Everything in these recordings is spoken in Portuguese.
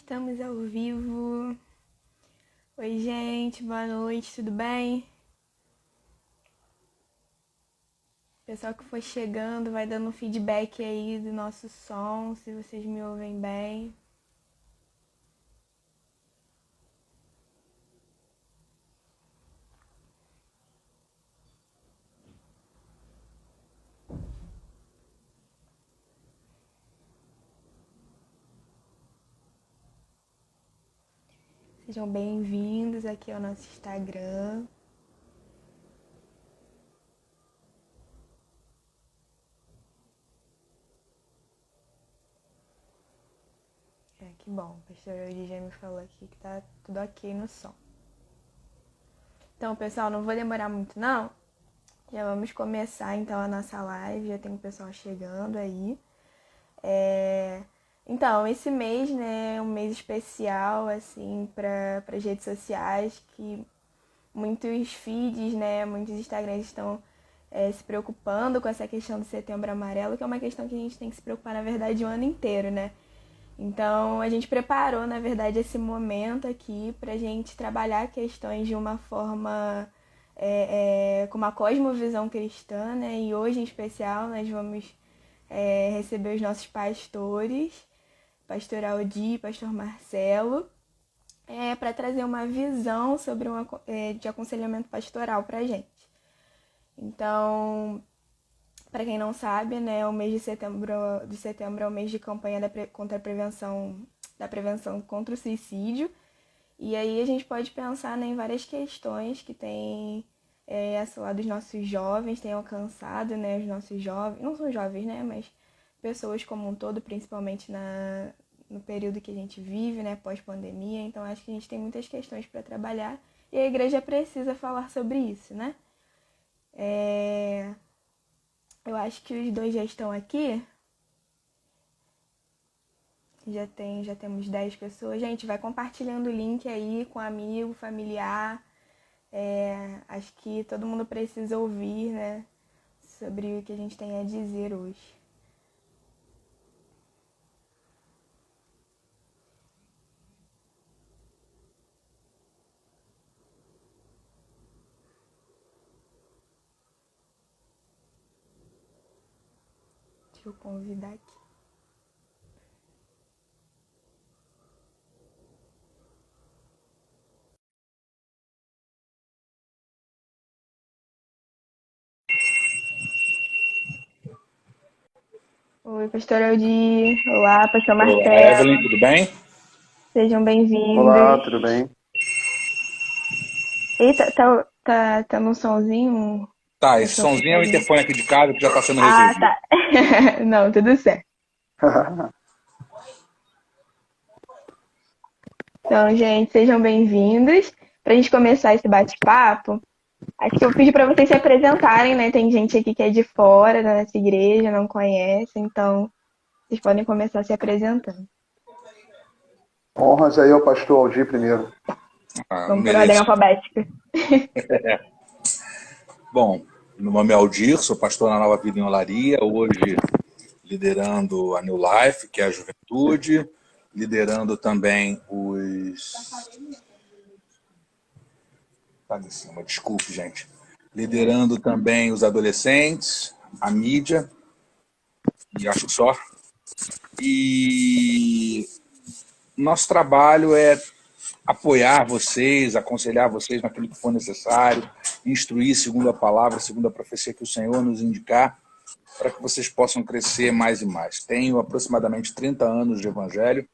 Estamos ao vivo. Oi, gente, boa noite, tudo bem? Pessoal que for chegando, vai dando um feedback aí do nosso som, se vocês me ouvem bem. Sejam bem-vindos aqui ao nosso Instagram. Que bom, o pastor Eudi já me falou aqui que tá tudo ok no som. Então, pessoal, não vou demorar muito não. Já vamos começar então a nossa live, já tem o pessoal chegando aí. Então, esse mês, né, é um mês especial, assim, para as redes sociais, que muitos feeds, né, muitos Instagrams estão se preocupando com essa questão do Setembro Amarelo, que é uma questão que a gente tem que se preocupar, na verdade, o ano inteiro, né? Então, a gente preparou, na verdade, esse momento aqui para a gente trabalhar questões de uma forma, com uma cosmovisão cristã, né? E hoje, em especial, nós vamos receber os nossos pastores, pastor Aldi, pastor Marcelo, para trazer uma visão sobre de aconselhamento pastoral para a gente. Então, para quem não sabe, né, o mês de setembro é o mês de campanha contra a prevenção contra o suicídio. E aí a gente pode pensar, né, em várias questões que tem essa lá dos nossos jovens, tem alcançado, né, os nossos jovens, não são jovens, né, mas pessoas como um todo, principalmente no período que a gente vive, né, pós-pandemia. Então acho que a gente tem muitas questões para trabalhar e a igreja precisa falar sobre isso, né? Eu acho que os dois já estão aqui. Já temos 10 pessoas. Gente, vai compartilhando o link aí com amigo, familiar. Acho que todo mundo precisa ouvir, né, sobre o que a gente tem a dizer hoje. Deixa eu convidar aqui. Oi, pastor Aldi. Olá, pastor Olá, Marcelo. Evelyn, tudo bem? Sejam Olá, bem-vindos. tudo bem? Eita, tá no somzinho? Tá, Eu esse tô sonzinho é o fazendo. interfone aqui de casa que já está sendo Ah, resolvido. tá. Não, tudo certo. Então, gente, sejam bem-vindos. Para a gente começar esse bate-papo, acho que eu pedi para vocês se apresentarem, né? Tem gente aqui que é de fora da nossa igreja, não conhece, então vocês podem começar se apresentando. Honras aí ao pastor Aldir primeiro. Vamos por ordem Mereço. alfabética. Bom, meu nome é Aldir, sou pastor na Nova Vida em Olaria, hoje liderando a New Life, que é a juventude, liderando também Tá em cima, desculpe, gente. Liderando também os adolescentes, a mídia, e acho só. E nosso trabalho é apoiar vocês, aconselhar vocês naquilo que for necessário, instruir segundo a palavra, segundo a profecia que o Senhor nos indicar, para que vocês possam crescer mais e mais. Tenho aproximadamente 30 anos de evangelho,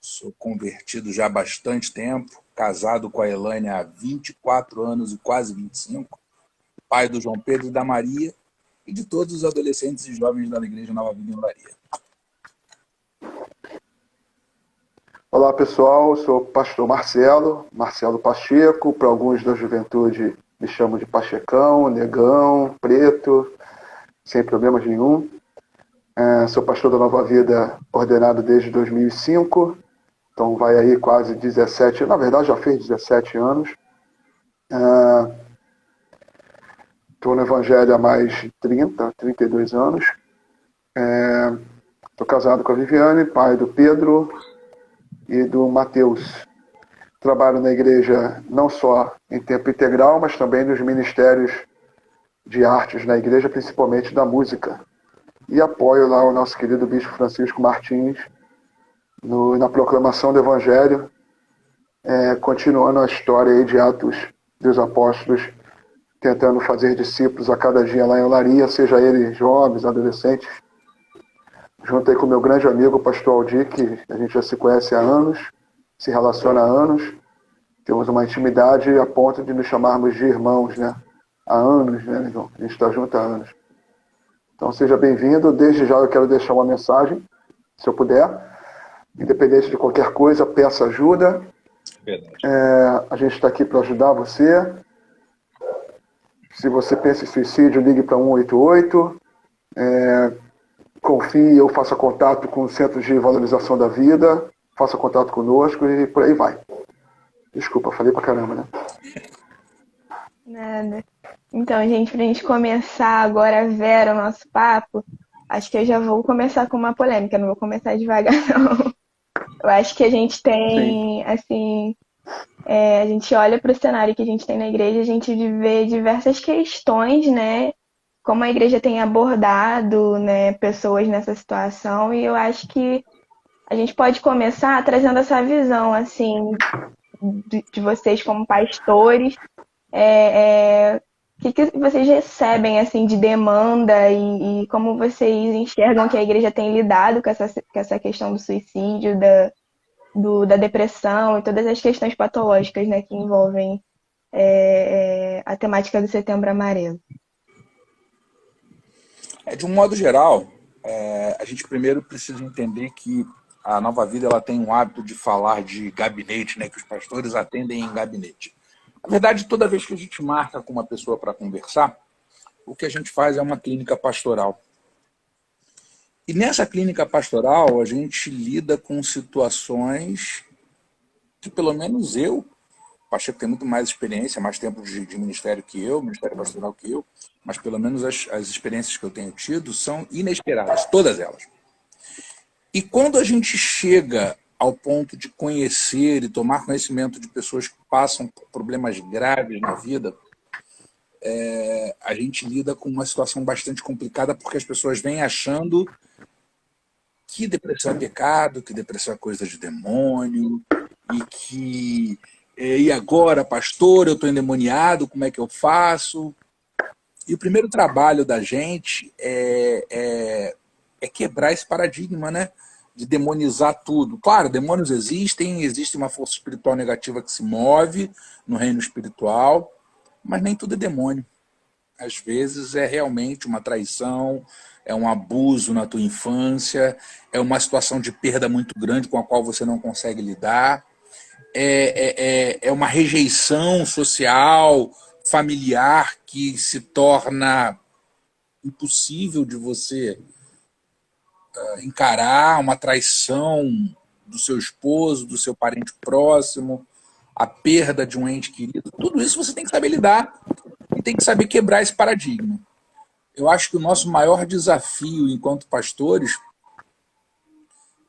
sou convertido já há bastante tempo, casado com a Elaine há 24 anos e quase 25, pai do João Pedro e da Maria e de todos os adolescentes e jovens da Igreja Nova Vida em Olaria. Olá, pessoal, eu sou o pastor Marcelo Pacheco. Para alguns da juventude me chamam de Pachecão, Negão, Preto, sem problemas nenhum. Sou pastor da Nova Vida, ordenado desde 2005, então vai aí quase 17, na verdade já fez 17 anos. Estou no Evangelho há mais de 32 anos. Estou casado com a Viviane, pai do Pedro e do Mateus. Trabalho na igreja não só em tempo integral, mas também nos ministérios de artes na igreja, principalmente da música. E apoio lá o nosso querido Bispo Francisco Martins na proclamação do Evangelho, continuando a história aí de Atos dos Apóstolos, tentando fazer discípulos a cada dia lá em Olaria, seja eles jovens, adolescentes. Junto aí com o meu grande amigo, o pastor Aldir, que a gente já se conhece há anos, se relaciona há anos. Temos uma intimidade a ponto de nos chamarmos de irmãos, né? Há anos, né, João? A gente está junto há anos. Então seja bem-vindo. Desde já eu quero deixar uma mensagem, se eu puder. Independente de qualquer coisa, peça ajuda. Verdade. A gente está aqui para ajudar você. Se você pensa em suicídio, ligue para 188. Confie ou faça contato com o Centro de Valorização da Vida. Faça contato conosco e por aí vai. Desculpa, falei pra caramba, né? Nada. Então, gente, pra gente começar agora, Vera, o nosso papo, acho que eu já vou começar com uma polêmica, não vou começar devagar, não. Eu acho que a gente tem, assim, a gente olha para o cenário que a gente tem na igreja, a gente vê diversas questões, né? Como a igreja tem abordado, né, pessoas nessa situação, e eu acho que a gente pode começar trazendo essa visão, assim, de vocês como pastores, o que vocês recebem, assim, de demanda e como vocês enxergam que a igreja tem lidado com essa questão do suicídio, da depressão e todas as questões patológicas, né, que envolvem a temática do Setembro Amarelo. De um modo geral, a gente primeiro precisa entender que a Nova Vida ela tem um hábito de falar de gabinete, né, que os pastores atendem em gabinete. Na verdade, toda vez que a gente marca com uma pessoa para conversar, o que a gente faz é uma clínica pastoral. E nessa clínica pastoral, a gente lida com situações que, pelo menos eu, o Pacheco tem muito mais experiência, mais tempo de ministério que eu, ministério pastoral que eu, mas pelo menos as experiências que eu tenho tido são inesperadas, todas elas. E quando a gente chega ao ponto de conhecer e tomar conhecimento de pessoas que passam por problemas graves na vida, a gente lida com uma situação bastante complicada, porque as pessoas vêm achando que depressão é pecado, que depressão é coisa de demônio, e agora, pastor, eu estou endemoniado, como é que eu faço? E o primeiro trabalho da gente é quebrar esse paradigma, né? De demonizar tudo. Claro, demônios existem, existe uma força espiritual negativa que se move no reino espiritual, mas nem tudo é demônio. Às vezes é realmente uma traição, é um abuso na tua infância, é uma situação de perda muito grande com a qual você não consegue lidar, é uma rejeição social, familiar, que se torna impossível de você encarar, uma traição do seu esposo, do seu parente próximo, a perda de um ente querido. Tudo isso você tem que saber lidar e tem que saber quebrar esse paradigma. Eu acho que o nosso maior desafio enquanto pastores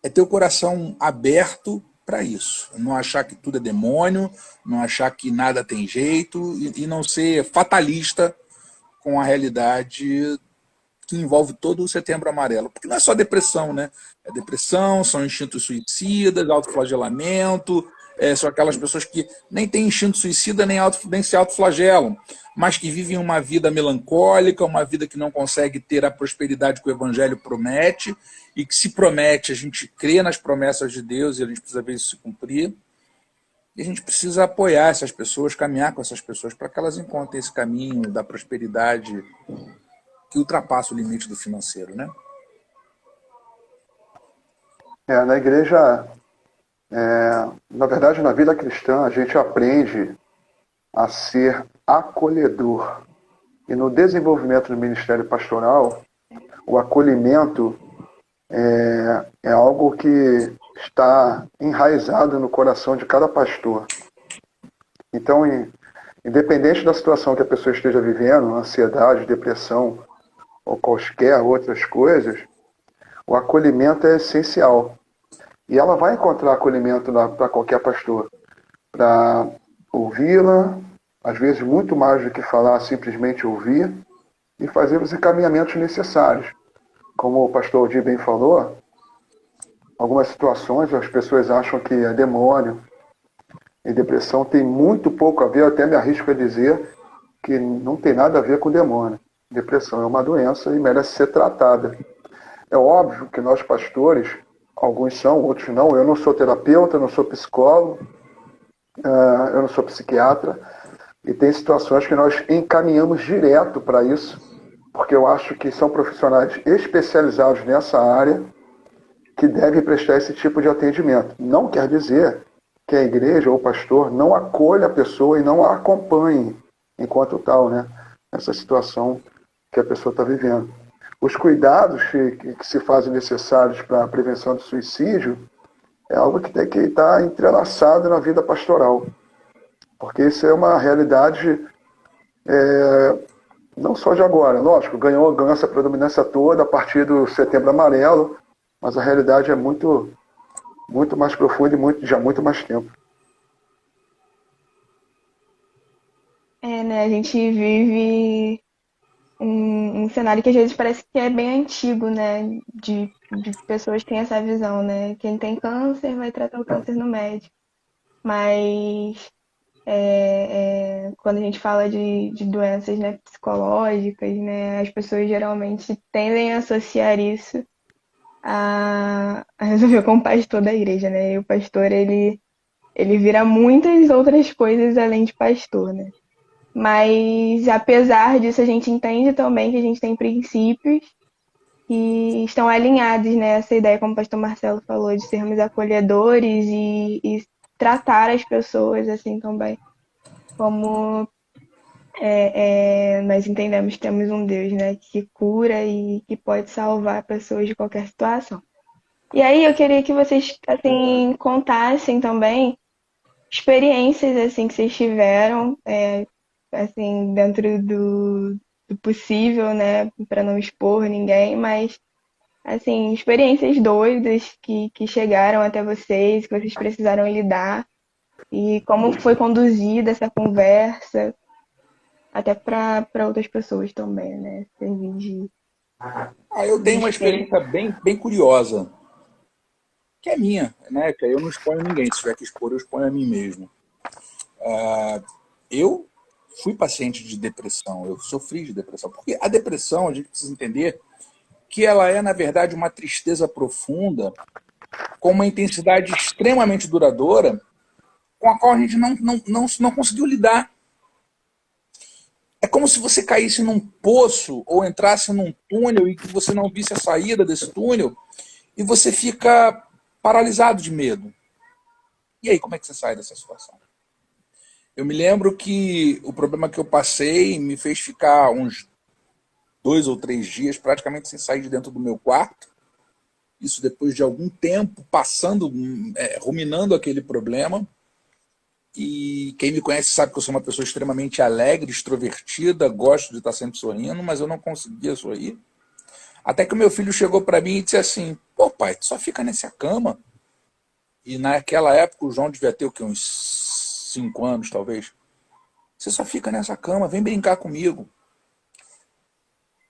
é ter o coração aberto para isso. Não achar que tudo é demônio, não achar que nada tem jeito e não ser fatalista com a realidade que envolve todo o Setembro Amarelo. Porque não é só depressão, né? É depressão, são instintos suicidas, autoflagelamento, são aquelas pessoas que nem têm instinto suicida nem se autoflagelam, mas que vivem uma vida melancólica, uma vida que não consegue ter a prosperidade que o Evangelho promete, e que se promete, a gente crê nas promessas de Deus e a gente precisa ver isso se cumprir. E a gente precisa apoiar essas pessoas, caminhar com essas pessoas para que elas encontrem esse caminho da prosperidade que ultrapassa o limite do financeiro, né? Na igreja, na verdade, na vida cristã, a gente aprende a ser acolhedor. E no desenvolvimento do ministério pastoral, o acolhimento é algo que está enraizado no coração de cada pastor. Então, independente da situação que a pessoa esteja vivendo, ansiedade, depressão ou quaisquer outras coisas, o acolhimento é essencial. E ela vai encontrar acolhimento para qualquer pastor, para ouvi-la, às vezes muito mais do que falar, simplesmente ouvir, e fazer os encaminhamentos necessários. Como o pastor Aldir bem falou, algumas situações as pessoas acham que é demônio, e depressão tem muito pouco a ver, eu até me arrisco a dizer que não tem nada a ver com demônio. Depressão é uma doença e merece ser tratada. É óbvio que nós pastores, alguns são, outros não. Eu não sou terapeuta, eu não sou psicólogo, eu não sou psiquiatra, e tem situações que nós encaminhamos direto para isso, porque eu acho que são profissionais especializados nessa área que devem prestar esse tipo de atendimento. Não quer dizer que a igreja ou o pastor não acolha a pessoa e não a acompanhe enquanto tal, né? Essa situação que a pessoa está vivendo. Os cuidados que se fazem necessários para a prevenção do suicídio é algo que tem que estar entrelaçado na vida pastoral, porque isso é uma realidade não só de agora. Lógico, ganhou essa predominância toda a partir do Setembro Amarelo, mas a realidade é muito mais profunda e já há muito mais tempo. Né? A gente vive um cenário que às vezes parece que é bem antigo, né? De pessoas que têm essa visão, né? Quem tem câncer vai tratar o câncer no médico. Mas quando a gente fala de doenças, né, psicológicas, né, as pessoas geralmente tendem a associar isso a resolver com o pastor da igreja, né? E o pastor, ele vira muitas outras coisas além de pastor, né? Mas, apesar disso, a gente entende também que a gente tem princípios que estão alinhados, né? Essa ideia, como o pastor Marcelo falou, de sermos acolhedores e tratar as pessoas assim também, como nós entendemos que temos um Deus, né? Que cura e que pode salvar pessoas de qualquer situação. E aí eu queria que vocês, assim, contassem também experiências, assim, que vocês tiveram, assim, dentro do possível, né, para não expor ninguém, mas, assim, experiências doidas que chegaram até vocês, que vocês precisaram lidar, e como foi conduzida essa conversa, até para outras pessoas também, né, servir Eu de tenho uma espelho. experiência bem curiosa, que é minha, né? Que aí eu não exponho ninguém. Se tiver que expor, eu exponho a mim mesmo. Eu fui paciente de depressão, eu sofri de depressão. Porque a depressão, a gente precisa entender que ela é, na verdade, uma tristeza profunda, com uma intensidade extremamente duradoura, com a qual a gente não conseguiu lidar. É como se você caísse num poço ou entrasse num túnel e que você não visse a saída desse túnel e você fica paralisado de medo. E aí, como é que você sai dessa situação? Eu me lembro que o problema que eu passei me fez ficar uns 2 ou 3 dias praticamente sem sair de dentro do meu quarto. Isso depois de algum tempo passando, ruminando aquele problema. E quem me conhece sabe que eu sou uma pessoa extremamente alegre, extrovertida, gosto de estar sempre sorrindo, mas eu não conseguia sorrir. Até que o meu filho chegou para mim e disse assim: pô, pai, tu só fica nessa cama. E naquela época o João devia ter o quê? Uns 5 anos, talvez. Você só fica nessa cama, vem brincar comigo.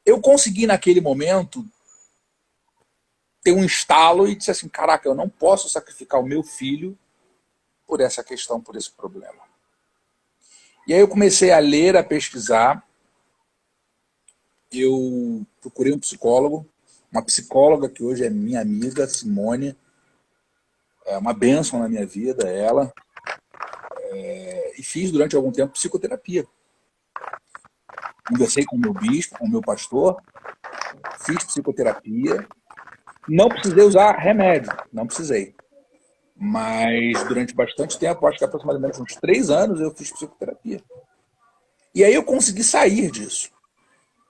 Eu consegui naquele momento ter um estalo e disse assim: caraca, eu não posso sacrificar o meu filho por essa questão, por esse problema. E aí eu comecei a ler, a pesquisar. Eu procurei um psicólogo, uma psicóloga que hoje é minha amiga, Simone. É uma bênção na minha vida, ela. E fiz durante algum tempo psicoterapia. Conversei com o meu bispo, com o meu pastor, fiz psicoterapia. Não precisei usar remédio, não precisei. Mas durante bastante tempo, acho que aproximadamente uns 3 anos, eu fiz psicoterapia. E aí eu consegui sair disso.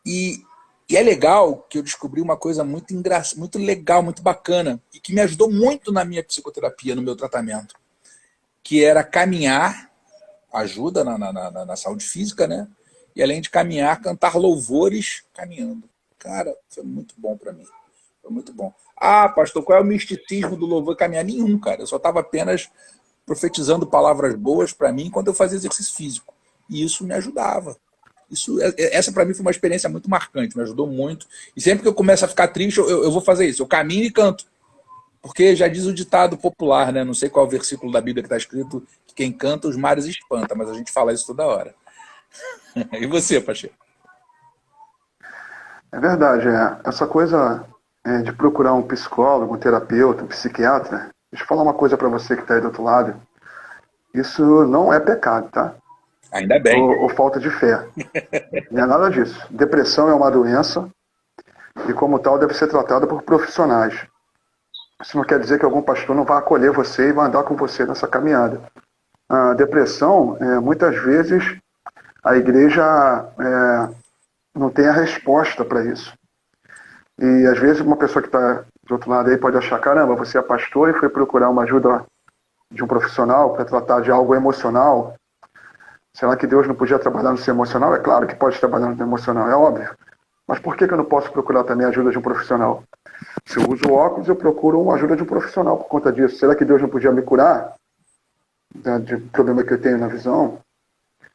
E é legal que eu descobri uma coisa muito legal, muito bacana, e que me ajudou muito na minha psicoterapia, no meu tratamento, que era caminhar, ajuda na saúde física, né? E além de caminhar, cantar louvores caminhando. Cara, foi muito bom para mim. Foi muito bom. Ah, pastor, qual é o misticismo do louvor e caminhar? Nenhum, cara. Eu só estava apenas profetizando palavras boas para mim quando eu fazia exercício físico. E isso me ajudava. Essa para mim foi uma experiência muito marcante, me ajudou muito. E sempre que eu começo a ficar triste, eu vou fazer isso. Eu caminho e canto. Porque já diz o ditado popular, né? Não sei qual versículo da Bíblia que está escrito, que quem canta os mares espanta, mas a gente fala isso toda hora. E você, Pacheco? É verdade, essa coisa de procurar um psicólogo, um terapeuta, um psiquiatra, deixa eu falar uma coisa para você que está aí do outro lado. Isso não é pecado, tá? Ainda bem. Ou falta de fé. Não é nada disso. Depressão é uma doença e, como tal, deve ser tratada por profissionais. Isso não quer dizer que algum pastor não vai acolher você e vai andar com você nessa caminhada. A depressão, muitas vezes, a igreja não tem a resposta para isso. E, às vezes, uma pessoa que está do outro lado aí pode achar, caramba, você é pastor e foi procurar uma ajuda de um profissional para tratar de algo emocional. Será que Deus não podia trabalhar no seu emocional? É claro que pode trabalhar no seu emocional, é óbvio. Mas por que eu não posso procurar também a ajuda de um profissional? Se eu uso óculos, eu procuro uma ajuda de um profissional por conta disso. Será que Deus não podia me curar de problema que eu tenho na visão?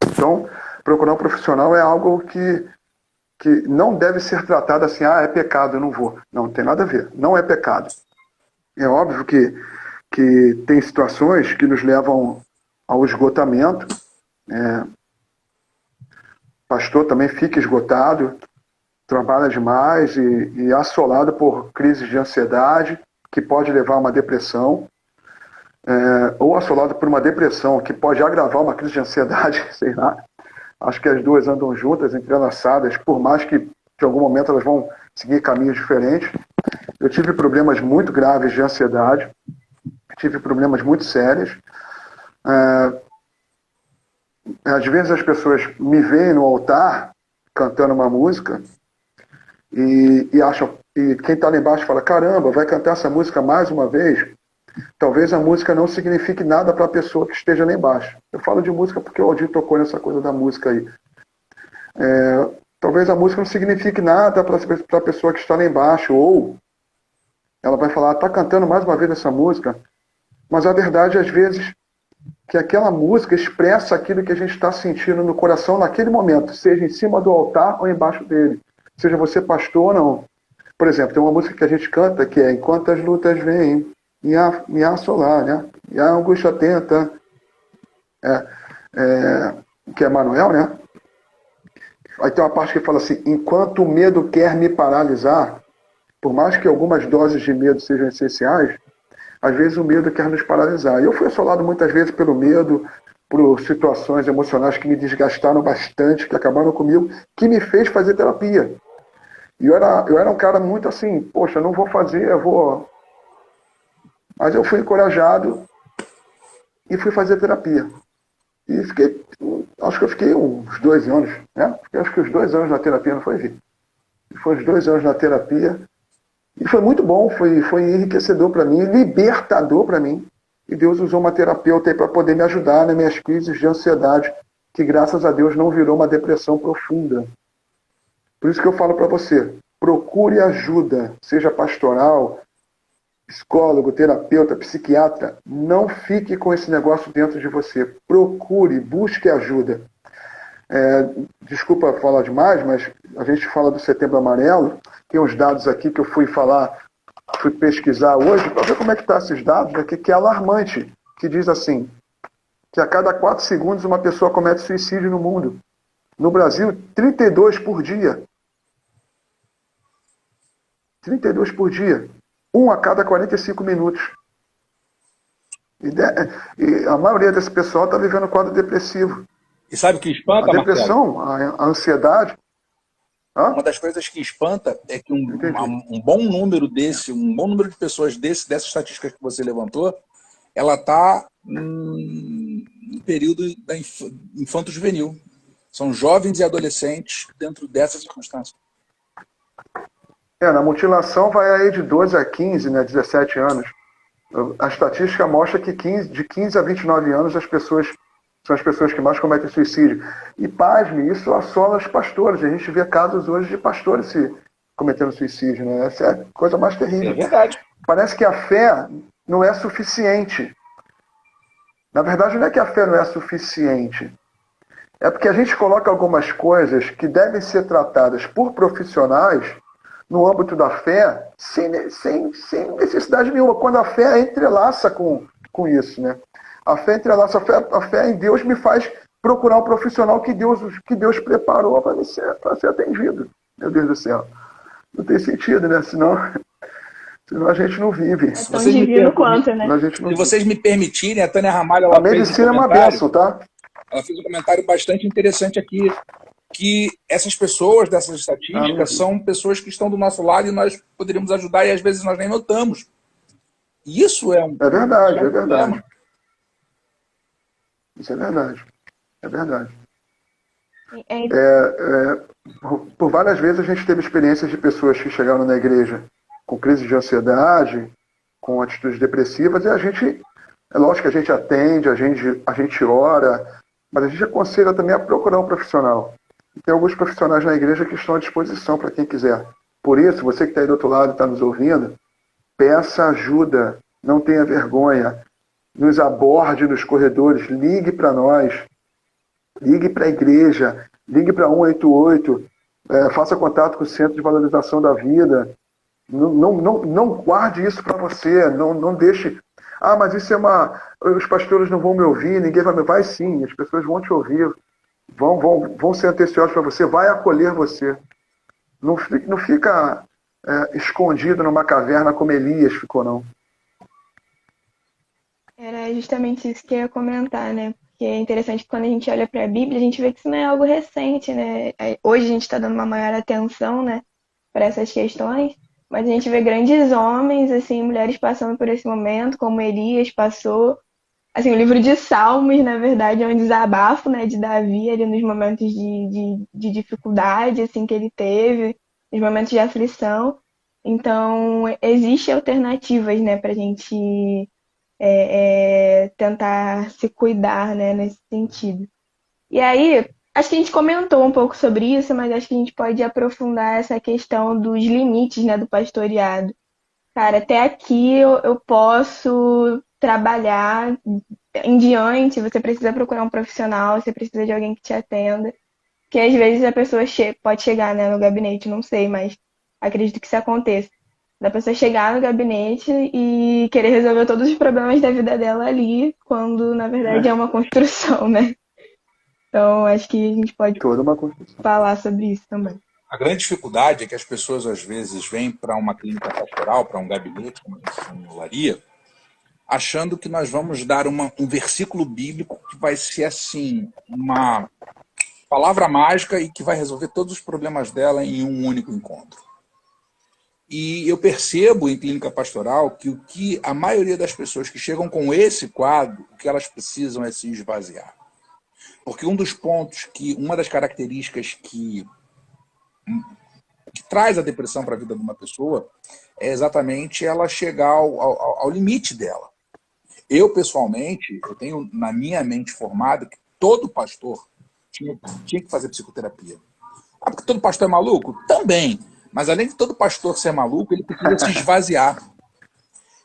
Então, procurar um profissional é algo que não deve ser tratado assim, é pecado, eu não vou. Não tem nada a ver, não é pecado. É óbvio que tem situações que nos levam ao esgotamento. Pastor também fica esgotado, trabalha demais e assolado por crises de ansiedade, que pode levar a uma depressão, ou assolado por uma depressão, que pode agravar uma crise de ansiedade, sei lá. Acho que as duas andam juntas, entrelaçadas, por mais que de algum momento elas vão seguir caminhos diferentes. Eu tive problemas muito graves de ansiedade, tive problemas muito sérios. Às vezes as pessoas me veem no altar cantando uma música e acham, e quem está lá embaixo fala, caramba, vai cantar essa música mais uma vez? Talvez a música não signifique nada para a pessoa que esteja lá embaixo. Eu falo de música porque o Aldir tocou nessa coisa da música aí. Talvez a música não signifique nada para a pessoa que está lá embaixo, ou ela vai falar, está cantando mais uma vez essa música, mas a verdade, às vezes, que aquela música expressa aquilo que a gente está sentindo no coração naquele momento, seja em cima do altar ou embaixo dele, seja você pastor ou não. Por exemplo, tem uma música que a gente canta que é Enquanto as lutas vêm me assolar, né? E a angústia tenta, que é Manuel, né? Aí tem uma parte que fala assim, enquanto o medo quer me paralisar, por mais que algumas doses de medo sejam essenciais, às vezes o medo quer nos paralisar. Eu fui assolado muitas vezes pelo medo, por situações emocionais que me desgastaram bastante, que acabaram comigo, que me fez fazer terapia. E eu era um cara muito assim, poxa, não vou fazer, eu vou... Mas eu fui encorajado e fui fazer terapia. E acho que eu fiquei uns 2 anos, né? Acho que uns 2 anos na terapia, não foi, Vi? Foi uns 2 anos na terapia. E foi muito bom, foi enriquecedor para mim, libertador para mim. E Deus usou uma terapeuta aí para poder me ajudar nas minhas crises de ansiedade, que graças a Deus não virou uma depressão profunda. Por isso que eu falo para você, procure ajuda, seja pastoral, psicólogo, terapeuta, psiquiatra. Não fique com esse negócio dentro de você. Procure, busque ajuda. Desculpa falar demais, mas a gente fala do Setembro Amarelo. Tem uns dados aqui que eu fui pesquisar hoje para ver como é que estão esses dados aqui, que é alarmante, que diz assim, que a cada 4 segundos uma pessoa comete suicídio no mundo. No Brasil, 32 por dia. 32 por dia. 1 a cada 45 minutos. E a maioria desse pessoal está vivendo um quadro depressivo. E sabe o que espanta, a depressão, Marcelo? A ansiedade. Uma das coisas que espanta é que um bom número de pessoas dessa estatística que você levantou, ela está no período da infanto-juvenil. São jovens e adolescentes dentro dessa circunstância. Na mutilação vai aí de 12 a 15, né, 17 anos. A estatística mostra que de 15 a 29 anos são as pessoas que mais cometem suicídio. E, pasme, isso assola os pastores. A gente vê casos hoje de pastores se cometendo suicídio, né? Essa é a coisa mais É terrível. verdade. Parece que a fé não é suficiente. Na verdade, não é que a fé não é suficiente. É porque a gente coloca algumas coisas que devem ser tratadas por profissionais no âmbito da fé sem necessidade nenhuma, quando a fé entrelaça com isso, né? A fé entrelaça, a fé em Deus me faz procurar um profissional que Deus preparou para ser atendido. Meu Deus do céu. Não tem sentido, né? Senão a gente não vive. É Se tão vocês me divino permitirem, quanto, né? Senão a gente não se vive. vocês me permitirem, a Tânia Ramalho, A ela fez um medicina é uma comentário, bênção, tá? ela fez um comentário bastante interessante aqui, que essas pessoas dessas Ah, não estatísticas vi. são pessoas que estão do nosso lado e nós poderíamos ajudar e às vezes nós nem notamos. E isso é um É verdade, é problema. verdade. Isso é verdade. É verdade. É, Por várias vezes a gente teve experiências de pessoas que chegaram na igreja com crise de ansiedade, com atitudes depressivas, e é lógico que a gente atende, a gente ora, mas a gente aconselha também a procurar um profissional. E tem alguns profissionais na igreja que estão à disposição para quem quiser. Por isso, você que está aí do outro lado e está nos ouvindo, peça ajuda, não tenha vergonha, nos aborde nos corredores, ligue para nós, ligue para a igreja, ligue para 188, faça contato com o Centro de Valorização da Vida. Não guarde isso para você, não deixe. Ah, mas isso os pastores não vão me ouvir, ninguém vai me ouvir. Vai sim, as pessoas vão te ouvir, vão ser atenciosos para você, vai acolher você. Não fica escondido numa caverna como Elias ficou, não. Era justamente isso que eu ia comentar, né? Porque é interessante que quando a gente olha para a Bíblia, a gente vê que isso não é algo recente, né? Hoje a gente está dando uma maior atenção, né, para essas questões, mas a gente vê grandes homens, assim, mulheres passando por esse momento, como Elias passou. Assim, o livro de Salmos, na verdade, é um desabafo, né, de Davi ali nos momentos de dificuldade, assim, que ele teve, nos momentos de aflição. Então, existem alternativas, né, para a gente tentar se cuidar, né, nesse sentido. E aí, acho que a gente comentou um pouco sobre isso, mas acho que a gente pode aprofundar essa questão dos limites, né, do pastoreado. Cara, até aqui eu posso trabalhar, em diante você precisa procurar um profissional, você precisa de alguém que te atenda, porque às vezes a pessoa pode chegar, né, no gabinete, não sei, mas acredito que isso aconteça. Da pessoa chegar no gabinete e querer resolver todos os problemas da vida dela ali, quando na verdade é uma construção, né? Então acho que a gente pode Toda uma construção. falar sobre isso também. A grande dificuldade é que as pessoas, às vezes, vêm para uma clínica pastoral, para um gabinete, como a gente simularia, achando que nós vamos dar um versículo bíblico que vai ser, assim, uma palavra mágica e que vai resolver todos os problemas dela em um único encontro. E eu percebo em clínica pastoral que o que a maioria das pessoas que chegam com esse quadro, o que elas precisam é se esvaziar. Porque um dos pontos uma das características que traz a depressão para a vida de uma pessoa é exatamente ela chegar ao limite dela. Eu, pessoalmente, eu tenho na minha mente formada que todo pastor tinha que fazer psicoterapia. Ah, porque todo pastor é maluco? Também. Mas além de todo pastor ser maluco, ele precisa se esvaziar.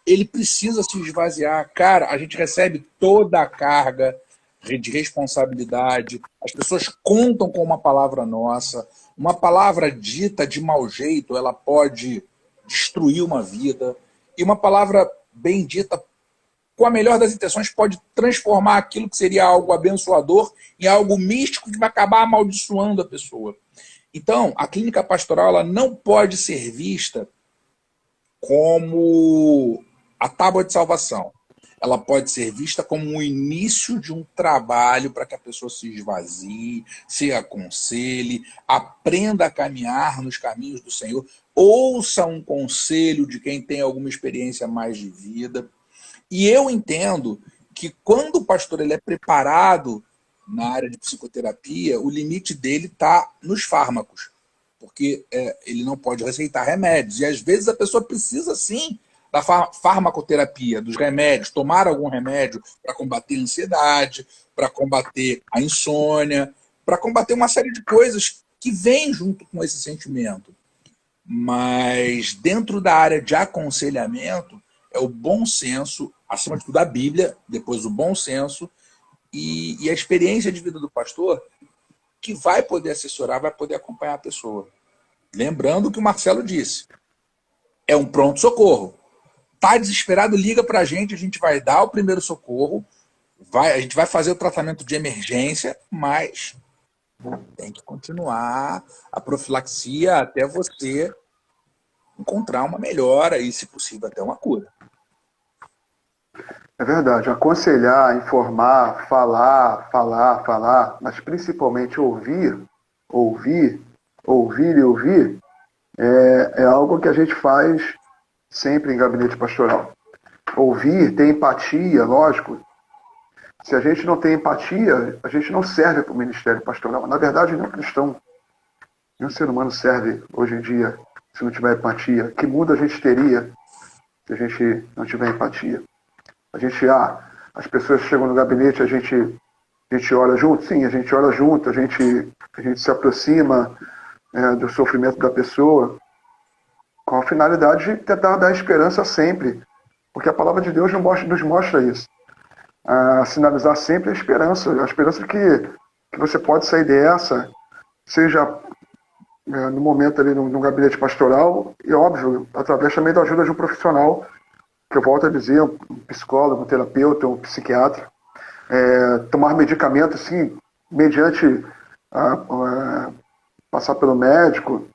Ele precisa se esvaziar. Cara, a gente recebe toda a carga de responsabilidade. As pessoas contam com uma palavra nossa. Uma palavra dita de mau jeito, ela pode destruir uma vida. E uma palavra bem dita, com a melhor das intenções, pode transformar aquilo que seria algo abençoador em algo místico que vai acabar amaldiçoando a pessoa. Então, a clínica pastoral ela não pode ser vista como a tábua de salvação. Ela pode ser vista como o início de um trabalho para que a pessoa se esvazie, se aconselhe, aprenda a caminhar nos caminhos do Senhor, ouça um conselho de quem tem alguma experiência mais de vida. E eu entendo que quando o pastor ele é preparado na área de psicoterapia, o limite dele está nos fármacos, porque ele não pode receitar remédios. E às vezes a pessoa precisa sim da farmacoterapia, dos remédios, tomar algum remédio para combater a ansiedade, para combater a insônia, para combater uma série de coisas que vêm junto com esse sentimento. Mas dentro da área de aconselhamento, é o bom senso, acima de tudo a Bíblia, depois o bom senso e a experiência de vida do pastor que vai poder assessorar, vai poder acompanhar a pessoa. Lembrando o que o Marcelo disse, é um pronto-socorro. Tá desesperado, liga para a gente vai dar o primeiro socorro, a gente vai fazer o tratamento de emergência, mas tem que continuar a profilaxia até você encontrar uma melhora e, se possível, até uma cura. É verdade. Aconselhar, informar, falar, mas principalmente ouvir, ouvir e ouvir, é algo que a gente faz sempre em gabinete pastoral. Ouvir, ter empatia, lógico. Se a gente não tem empatia, a gente não serve para o ministério pastoral. Na verdade, nenhum cristão, nenhum ser humano serve hoje em dia se não tiver empatia. Que mundo a gente teria se a gente não tiver empatia? As pessoas chegam no gabinete, a gente ora junto? Sim, a gente ora junto, a gente se aproxima do sofrimento da pessoa com a finalidade de tentar dar esperança sempre. Porque a palavra de Deus nos mostra isso. Sinalizar sempre a esperança que você pode sair dessa, seja no momento ali no gabinete pastoral e, óbvio, através também da ajuda de um profissional, que eu volto a dizer, um psicólogo, um terapeuta, um psiquiatra, tomar medicamento, assim, mediante passar pelo médico,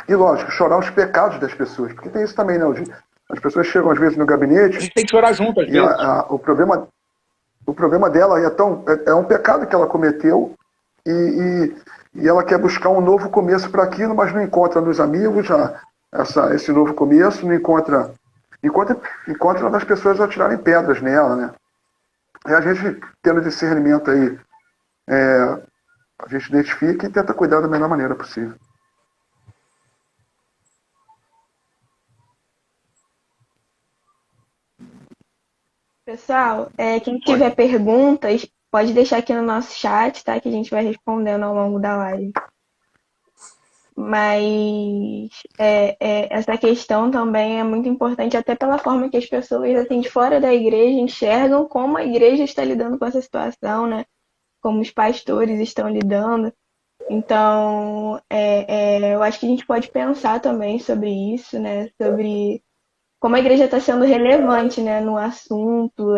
e, lógico, chorar os pecados das pessoas, porque tem isso também, não, as pessoas chegam às vezes no gabinete... A gente tem que chorar junto, às vezes. O problema dela é um pecado que ela cometeu e ela quer buscar um novo começo para aquilo, mas não encontra nos amigos esse novo começo, não encontra nas pessoas atirarem pedras nela, né? E a gente, tendo discernimento aí, a gente identifica e tenta cuidar da melhor maneira possível. Pessoal, quem tiver perguntas, pode deixar aqui no nosso chat, tá? Que a gente vai respondendo ao longo da live. Mas essa questão também é muito importante, até pela forma que as pessoas assim, de fora da igreja enxergam como a igreja está lidando com essa situação, né? Como os pastores estão lidando. Então, eu acho que a gente pode pensar também sobre isso, né? Sobre como a igreja está sendo relevante, né, no assunto.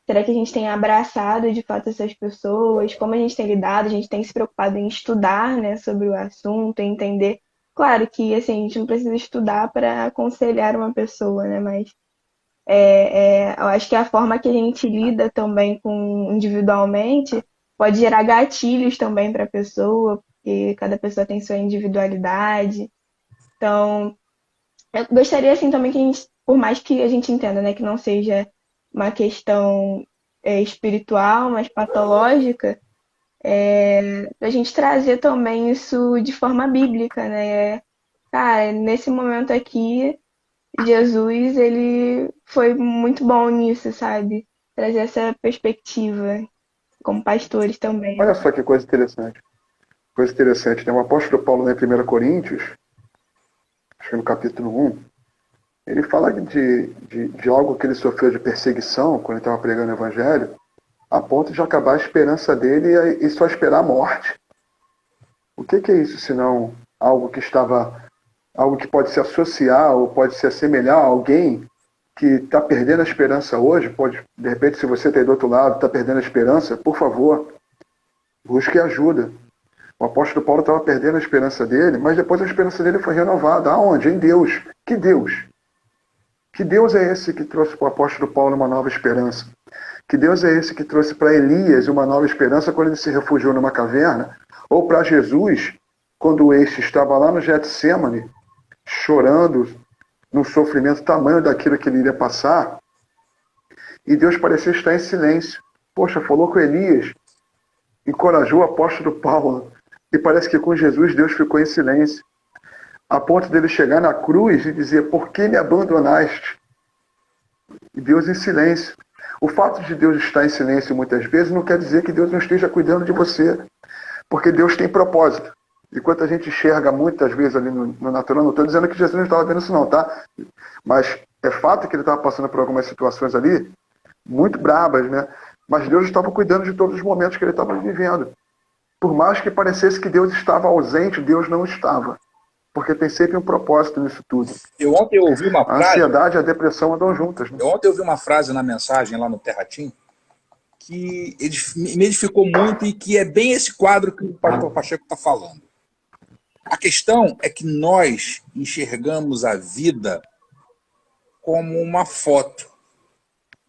Será que a gente tem abraçado de fato essas pessoas? Como a gente tem lidado? A gente tem se preocupado em estudar, né, sobre o assunto, em entender. Claro que assim, a gente não precisa estudar para aconselhar uma pessoa, né, mas eu acho que a forma que a gente lida também com individualmente pode gerar gatilhos também para a pessoa, porque cada pessoa tem sua individualidade. Então, eu gostaria assim também que a gente, por mais que a gente entenda, né, que não seja uma questão espiritual, mas patológica, a gente trazer também isso de forma bíblica, né? Cara, nesse momento aqui, Jesus, ele foi muito bom nisso, sabe? Trazer essa perspectiva, como pastores também. Olha só que coisa interessante. Coisa interessante, né? O apóstolo Paulo, né, em 1 Coríntios, acho que no capítulo 1, ele fala de algo que ele sofreu de perseguição quando ele estava pregando o evangelho, a ponto de acabar a esperança dele e só esperar a morte. O que é isso, senão algo que pode se associar ou pode se assemelhar a alguém que está perdendo a esperança hoje? De repente, se você está aí do outro lado, está perdendo a esperança, por favor, busque ajuda. O apóstolo Paulo estava perdendo a esperança dele, mas depois a esperança dele foi renovada. Aonde? Em Deus. Que Deus? Que Deus é esse que trouxe para o apóstolo Paulo uma nova esperança? Que Deus é esse que trouxe para Elias uma nova esperança quando ele se refugiou numa caverna? Ou para Jesus, quando este estava lá no Getsêmani, chorando num sofrimento tamanho daquilo que ele iria passar, e Deus parecia estar em silêncio. Poxa, falou com Elias, encorajou o apóstolo Paulo, e parece que com Jesus Deus ficou em silêncio, a ponto dele chegar na cruz e dizer: por que me abandonaste? E Deus em silêncio. O fato de Deus estar em silêncio muitas vezes não quer dizer que Deus não esteja cuidando de você, porque Deus tem propósito. Enquanto a gente enxerga muitas vezes ali no natural, não estou dizendo que Jesus não estava vendo isso não, tá? Mas é fato que ele estava passando por algumas situações ali muito brabas, né? Mas Deus estava cuidando de todos os momentos que ele estava vivendo. Por mais que parecesse que Deus estava ausente, Deus não estava. Porque tem sempre um propósito nisso tudo. Eu ontem ouvi uma A frase... ansiedade e a depressão andam juntas, né? Eu ontem ouvi uma frase na mensagem lá no Terratim que me edificou muito e que é bem esse quadro que o pastor Pacheco está falando. A questão é que nós enxergamos a vida como uma foto.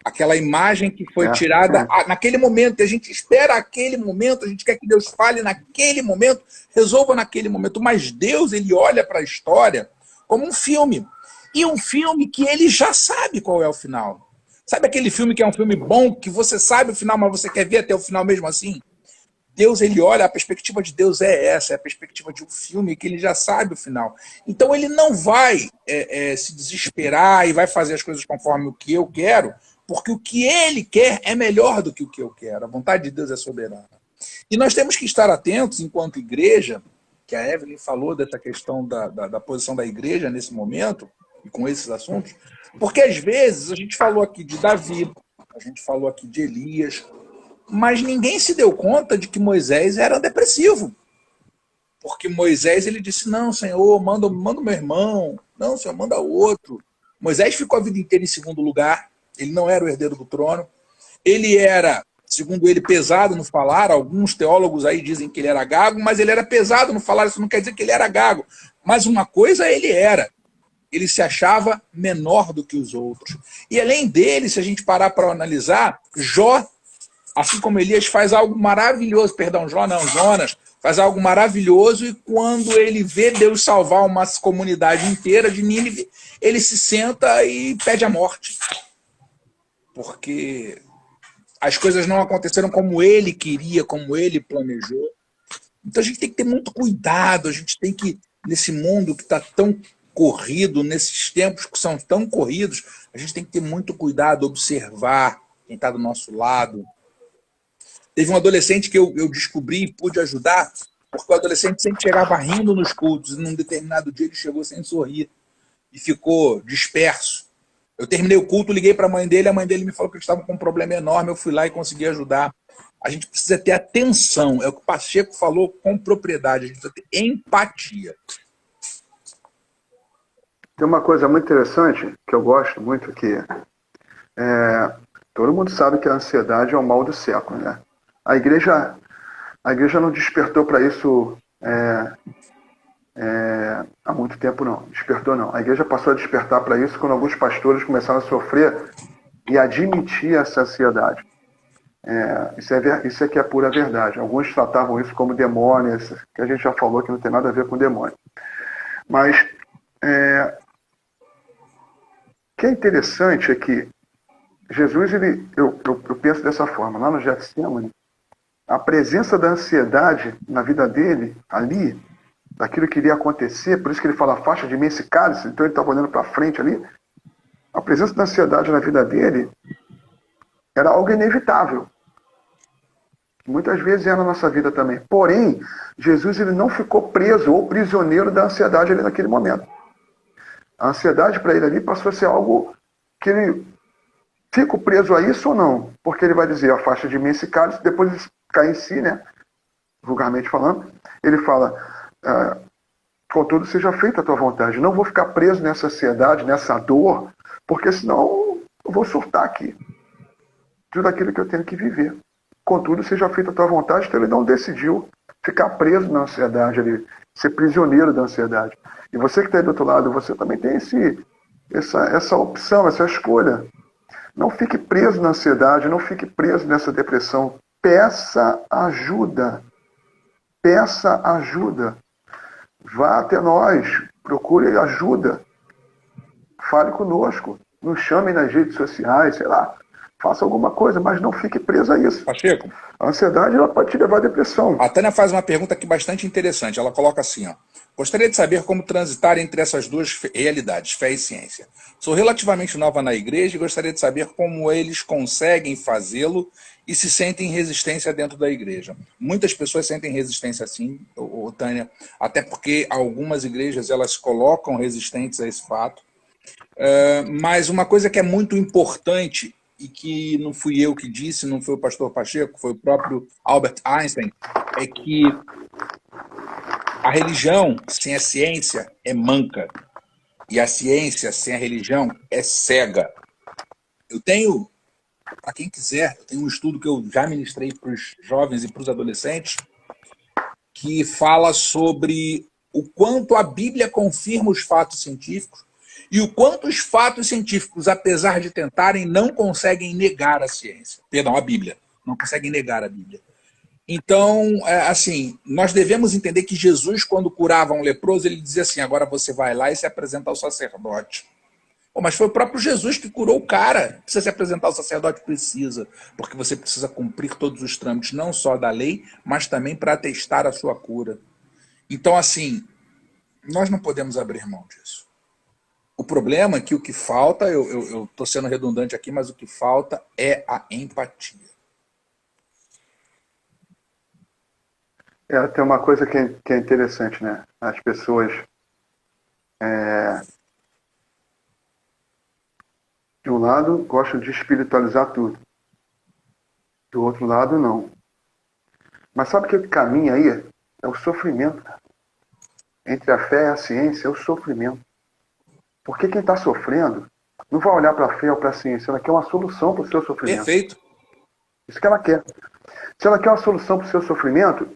Aquela imagem que foi tirada naquele momento. A gente espera aquele momento, a gente quer que Deus fale naquele momento, resolva naquele momento. Mas Deus, ele olha para a história como um filme. E um filme que ele já sabe qual é o final. Sabe aquele filme que é um filme bom, que você sabe o final, mas você quer ver até o final mesmo assim? Deus, ele olha, a perspectiva de Deus é essa, é a perspectiva de um filme que ele já sabe o final. Então ele não vai se desesperar e vai fazer as coisas conforme o que eu quero, porque o que ele quer é melhor do que o que eu quero. A vontade de Deus é soberana. E nós temos que estar atentos, enquanto igreja, que a Evelyn falou dessa questão da posição da igreja nesse momento, e com esses assuntos, porque às vezes a gente falou aqui de Davi, a gente falou aqui de Elias, mas ninguém se deu conta de que Moisés era depressivo. Porque Moisés, ele disse, não, Senhor, manda o meu irmão. Não, Senhor, manda outro. Moisés ficou a vida inteira em segundo lugar. Ele não era o herdeiro do trono. Ele era, segundo ele, pesado no falar. Alguns teólogos aí dizem que ele era gago, mas ele era pesado no falar. Isso não quer dizer que ele era gago. Mas uma coisa ele era. Ele se achava menor do que os outros. E além dele, se a gente parar para analisar, Jó, assim como Elias, faz algo maravilhoso. Perdão, Jonas faz algo maravilhoso, e quando ele vê Deus salvar uma comunidade inteira de Nínive, ele se senta e pede a morte. Porque as coisas não aconteceram como ele queria, como ele planejou. Então a gente tem que ter muito cuidado, a gente tem que, nesse mundo que está tão corrido, nesses tempos que são tão corridos, a gente tem que ter muito cuidado, observar quem está do nosso lado. Teve um adolescente que eu descobri e pude ajudar, porque o adolescente sempre chegava rindo nos cultos, e num determinado dia ele chegou sem sorrir e ficou disperso. Eu terminei o culto, liguei para a mãe dele me falou que eles estavam com um problema enorme, eu fui lá e consegui ajudar. A gente precisa ter atenção, é o que o Pacheco falou com propriedade, a gente precisa ter empatia. Tem uma coisa muito interessante, que eu gosto muito, que todo mundo sabe que a ansiedade é o mal do século, né? A igreja não despertou para isso há muito tempo, não. Despertou, não. A igreja passou a despertar para isso quando alguns pastores começaram a sofrer e admitir essa ansiedade. Isso é que é pura verdade. Alguns tratavam isso como demônio, que a gente já falou que não tem nada a ver com demônio. Mas o que é interessante é que Jesus, eu penso dessa forma, lá no Getsemane, a presença da ansiedade na vida dele, ali, daquilo que iria acontecer, por isso que ele fala, afasta de mim esse cálice, então ele estava olhando para frente ali, a presença da ansiedade na vida dele era algo inevitável. Muitas vezes é na nossa vida também. Porém, Jesus ele não ficou preso ou prisioneiro da ansiedade ali naquele momento. A ansiedade para ele ali passou a ser algo que ele fica preso a isso ou não? Porque ele vai dizer, afasta de mim esse cálice, depois ele cai em si, né? Vulgarmente falando, ele fala, contudo seja feita a tua vontade. Não vou ficar preso nessa ansiedade, nessa dor, porque senão eu vou surtar aqui. Tudo aquilo que eu tenho que viver. Contudo seja feita a tua vontade, então ele não decidiu ficar preso na ansiedade, ele ser prisioneiro da ansiedade. E você que está aí do outro lado, você também tem essa opção, essa escolha. Não fique preso na ansiedade, não fique preso nessa depressão. Peça ajuda. Peça ajuda. Vá até nós, procure ajuda. Fale conosco. Nos chame nas redes sociais, sei lá. Faça alguma coisa, mas não fique preso a isso. Pacheco, a ansiedade ela pode te levar à depressão. A Tânia faz uma pergunta aqui bastante interessante. Ela coloca assim, ó. Gostaria de saber como transitar entre essas duas realidades, fé e ciência. Sou relativamente nova na igreja e gostaria de saber como eles conseguem fazê-lo e se sentem resistência dentro da igreja. Muitas pessoas sentem resistência sim, Tânia, até porque algumas igrejas elas colocam resistentes a esse fato. Mas uma coisa que é muito importante, e que não fui eu que disse, não foi o pastor Pacheco, foi o próprio Albert Einstein, é que a religião sem a ciência é manca, e a ciência sem a religião é cega. Eu tenho, para quem quiser, eu tenho um estudo que eu já ministrei para os jovens e para os adolescentes, que fala sobre o quanto a Bíblia confirma os fatos científicos e o quanto os fatos científicos, apesar de tentarem, não conseguem negar a ciência. Perdão, a Bíblia. Não conseguem negar a Bíblia. Então, assim, nós devemos entender que Jesus, quando curava um leproso, ele dizia assim, agora você vai lá e se apresenta ao sacerdote. Pô, mas foi o próprio Jesus que curou o cara. Precisa se apresentar ao sacerdote? Precisa, porque você precisa cumprir todos os trâmites, não só da lei, mas também para atestar a sua cura. Então, assim, nós não podemos abrir mão disso. O problema é que o que falta, eu estou sendo redundante aqui, mas o que falta é a empatia. Tem uma coisa que é interessante, né? As pessoas de um lado gostam de espiritualizar tudo, do outro lado não. Mas sabe o que caminha aí? É o sofrimento. Entre a fé e a ciência é o sofrimento. Porque quem está sofrendo não vai olhar para a fé ou para a ciência, ela quer uma solução para o seu sofrimento. Perfeito. Isso que ela quer. Se ela quer uma solução para o seu sofrimento,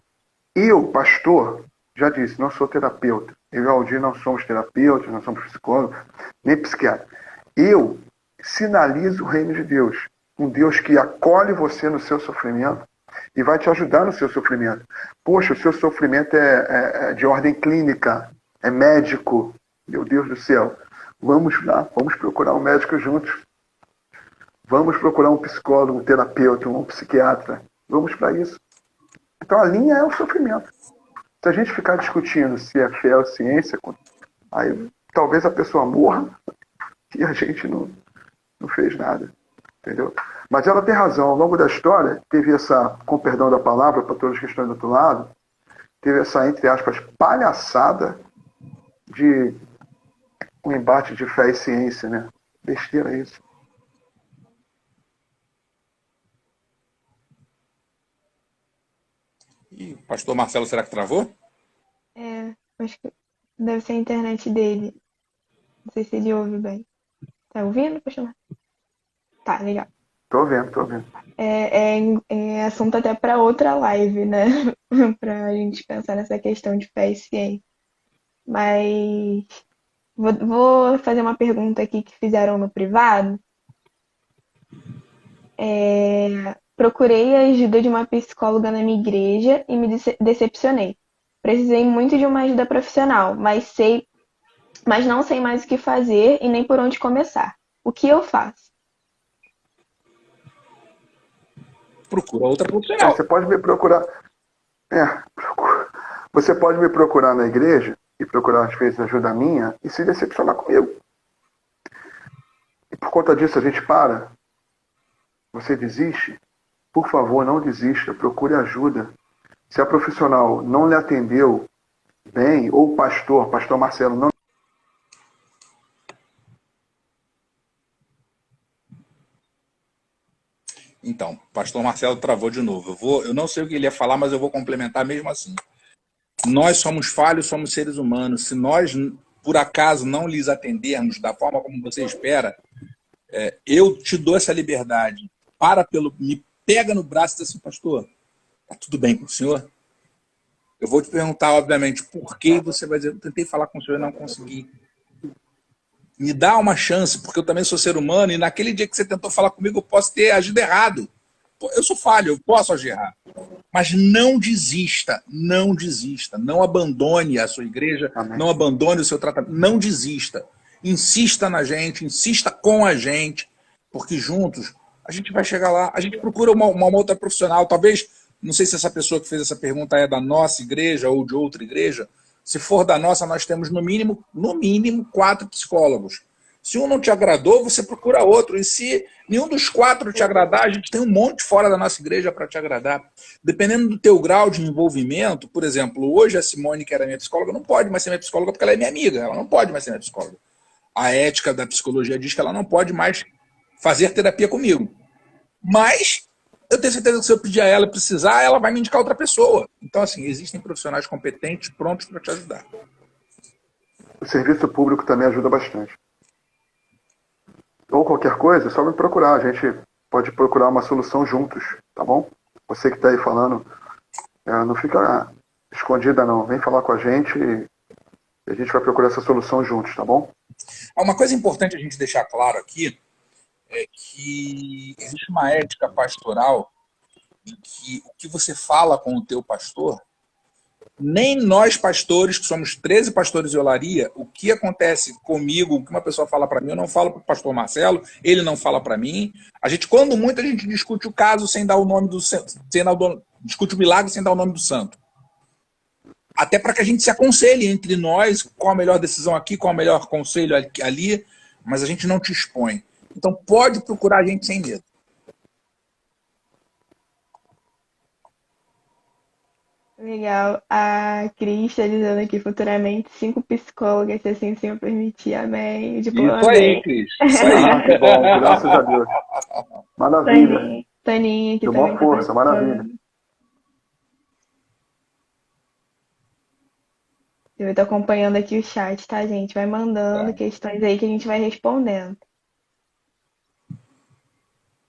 eu, pastor, já disse, não sou terapeuta. Eu e o Aldir não somos terapeutas, não somos psicólogos, nem psiquiatras. Eu sinalizo o reino de Deus. Um Deus que acolhe você no seu sofrimento e vai te ajudar no seu sofrimento. Poxa, o seu sofrimento é de ordem clínica, é médico. Meu Deus do céu. Vamos lá, vamos procurar um médico juntos. Vamos procurar um psicólogo, um terapeuta, um psiquiatra. Vamos para isso. Então a linha é o sofrimento. Se a gente ficar discutindo se é fé ou ciência, aí talvez a pessoa morra e a gente não fez nada. Entendeu? Mas ela tem razão. Ao longo da história, teve essa, com perdão da palavra, para todos que estão do outro lado, teve essa, entre aspas, palhaçada de um embate de fé e ciência, né? Besteira isso. E o pastor Marcelo, será que travou? Acho que deve ser a internet dele. Não sei se ele ouve bem. Tá ouvindo, pastor? Tá, legal. Tô vendo. É assunto até para outra live, né? Pra gente pensar nessa questão de fé e ciência. Mas vou fazer uma pergunta aqui que fizeram no privado. Procurei a ajuda de uma psicóloga na minha igreja e me decepcionei. Precisei muito de uma ajuda profissional, mas não sei mais o que fazer e nem por onde começar. O que eu faço? Procura outra profissional. Você pode me procurar. Você pode me procurar na igreja e procurar, às vezes, ajuda minha e se decepcionar comigo. E por conta disso a gente para. Você desiste? Por favor, não desista. Procure ajuda. Se a profissional não lhe atendeu bem, ou o pastor Marcelo não. Então, pastor Marcelo travou de novo. Eu não sei o que ele ia falar, mas eu vou complementar mesmo assim. Nós somos falhos, somos seres humanos. Se nós, por acaso, não lhes atendermos da forma como você espera, eu te dou essa liberdade. Me pega no braço e diz assim, pastor, tá tudo bem com o senhor? Eu vou te perguntar, obviamente, por que você vai dizer, eu tentei falar com o senhor e não consegui. Me dá uma chance, porque eu também sou ser humano, e naquele dia que você tentou falar comigo, eu posso ter agido errado. Eu sou falho, eu posso agir errado. Mas não desista, não abandone a sua igreja, Amém. Não abandone o seu tratamento, não desista. Insista na gente, insista com a gente, porque juntos a gente vai chegar lá, a gente procura uma outra profissional, talvez, não sei se essa pessoa que fez essa pergunta é da nossa igreja ou de outra igreja. Se for da nossa, nós temos no mínimo 4 psicólogos. Se um não te agradou, você procura outro. E se nenhum dos 4 te agradar, a gente tem um monte fora da nossa igreja para te agradar. Dependendo do teu grau de envolvimento, por exemplo, hoje a Simone, que era minha psicóloga, não pode mais ser minha psicóloga porque ela é minha amiga. Ela não pode mais ser minha psicóloga. A ética da psicologia diz que ela não pode mais fazer terapia comigo. Mas eu tenho certeza que se eu pedir a ela precisar, ela vai me indicar outra pessoa. Então, assim, existem profissionais competentes prontos para te ajudar. O serviço público também ajuda bastante. Ou qualquer coisa, é só me procurar. A gente pode procurar uma solução juntos, tá bom? Você que está aí falando, não fica escondida não. Vem falar com a gente e a gente vai procurar essa solução juntos, tá bom? Uma coisa importante a gente deixar claro aqui é que existe uma ética pastoral em que o que você fala com o teu pastor, nem nós pastores, que somos 13 pastores de Olaria, o que acontece comigo, o que uma pessoa fala para mim, eu não falo para o pastor Marcelo, ele não fala para mim. A gente, quando muito, a gente discute o caso sem dar o nome do santo, discute o milagre sem dar o nome do santo. Até para que a gente se aconselhe entre nós qual a melhor decisão aqui, qual o melhor conselho ali, mas a gente não te expõe. Então pode procurar a gente sem medo. Legal. A Cris está dizendo aqui futuramente 5 psicólogas, se assim o senhor permitir. Amém. O diploma Isso aí, vem. Cris. Isso aí. Que bom, graças a Deus. Maravilha. Taninha aqui Deu também uma tá força, maravilha. participando. Eu estou acompanhando aqui o chat, tá, gente? Vai mandando Tá. questões aí que a gente vai respondendo.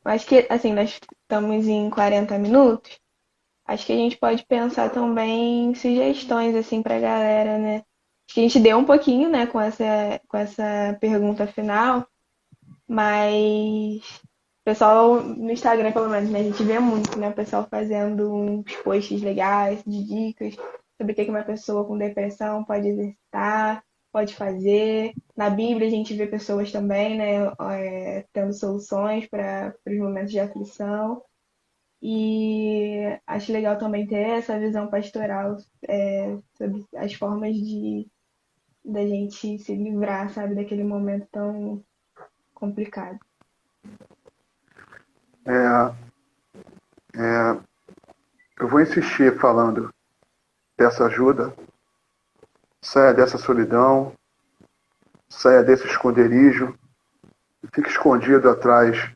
Acho que, assim, nós estamos em 40 minutos. Acho que a gente pode pensar também em sugestões, assim, pra galera, né? Acho que a gente deu um pouquinho, né, com essa pergunta final, mas o pessoal no Instagram, pelo menos, né, a gente vê muito, né, o pessoal fazendo uns posts legais de dicas sobre o que uma pessoa com depressão pode exercitar, pode fazer. Na Bíblia a gente vê pessoas também, né, tendo soluções para os momentos de aflição. E acho legal também ter essa visão pastoral, sobre as formas da gente se livrar, sabe, daquele momento tão complicado. Eu vou insistir falando dessa ajuda. Saia dessa solidão, saia desse esconderijo, fique escondido atrás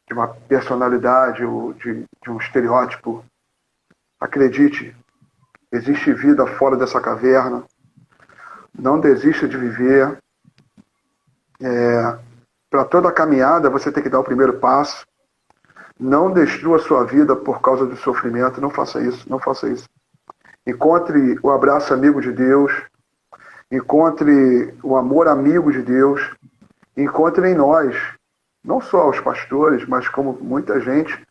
de uma personalidade ou de um estereótipo. Acredite, existe vida fora dessa caverna. Não desista de viver. Para toda a caminhada, você tem que dar o primeiro passo. Não destrua a sua vida por causa do sofrimento. Não faça isso, não faça isso. Encontre o abraço amigo de Deus. Encontre o amor amigo de Deus. Encontre em nós, não só os pastores, mas como muita gente,